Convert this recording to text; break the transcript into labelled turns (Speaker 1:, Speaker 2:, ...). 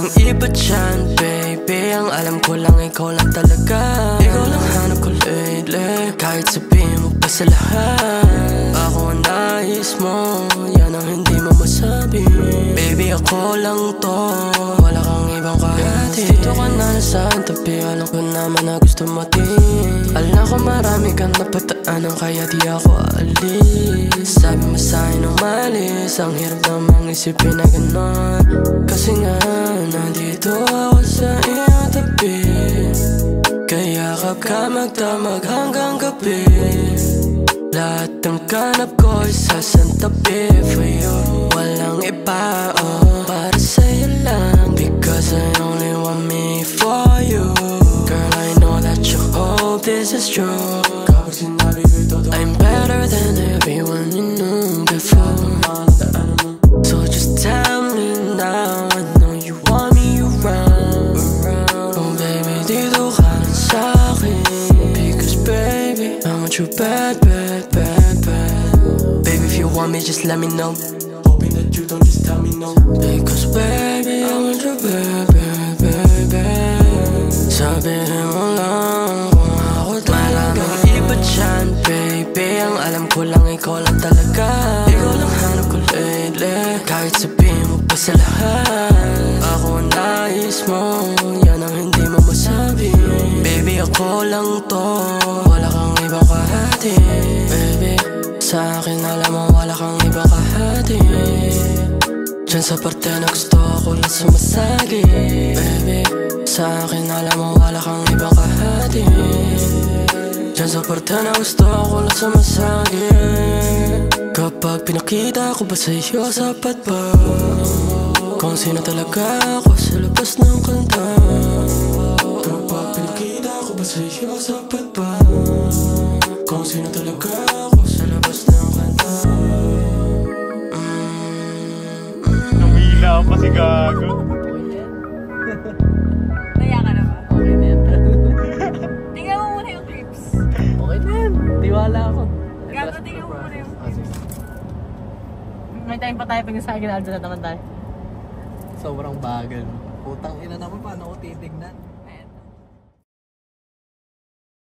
Speaker 1: kang iba dyan, baby. Ang alam ko lang, ikaw lang talaga. Ikaw lang hanap ko lately. Kahit sabihin mo pa sa lahat, ako ang nais mo, yan ang hindi mo masabi. Baby, ako lang to, wala kang ibang kahati. Dito ka na sa tabi, alam ko naman na gusto mo din. Alam ko marami kang napataanan, kaya di ako alis. Sabi mo sa'kin umalis, ang hirap namang isipin na ganon. Kasi nga, nandito ako sa iyong tabi. Kaya ka magdamag hanggang gabi. Lahat ng kanap ko ay sasantabi for you. Walang iba, oh, para sa'yo lang. Because I only want me for you. Girl, I know that you hope this is true. I'm better than everyone you knew before. So just tell me now, I know you want me around. Oh baby, dito ka lang sa'kin. Because baby, I want you bad, bad, bad, bad. Baby, if you want me, just let me know. Hoping that you don't just tell me no. Because baby, I want you bad, bad, bad, bad. Sabihin mo lang kung ako talaga. Maraming iba dyan, baby. Ang alam ko lang, ikaw lang talaga. Ikaw lang hanap ko lately. Kahit sabihin mo pa sa lahat, ako ang nais mo, yan ang hindi mo masabi. Baby, ako lang to, wala kang ibang kahati. Baby, sa akin alam mo wala kang ibang kahati. Diyan sa parte na gusto ako lang sumasagi. Baby, sa akin alam mo wala kang ibang kahati. Diyan sa parte na gusto ako lang sumasagi. Kapag pinakita ko ba sa'yo, sapat ba? Kung sino talaga ako sa labas ng kanta. Kapag pinakita ko ba sa'yo, sapat ba? Kung sino talaga ako sa labas ng kanta.
Speaker 2: Namila pa si Gago.
Speaker 3: Naya ka na ba?
Speaker 4: Okay na yan.
Speaker 3: Tingnan mo muna yung clips.
Speaker 4: Okay na yan. Tiwala ako.
Speaker 3: Gago, tingnan mo muna yung clips.
Speaker 4: May time pa tayo pag sa akin, Aldo na naman tayo. Sobrang bagal. Putang ina naman, paano ko titignan?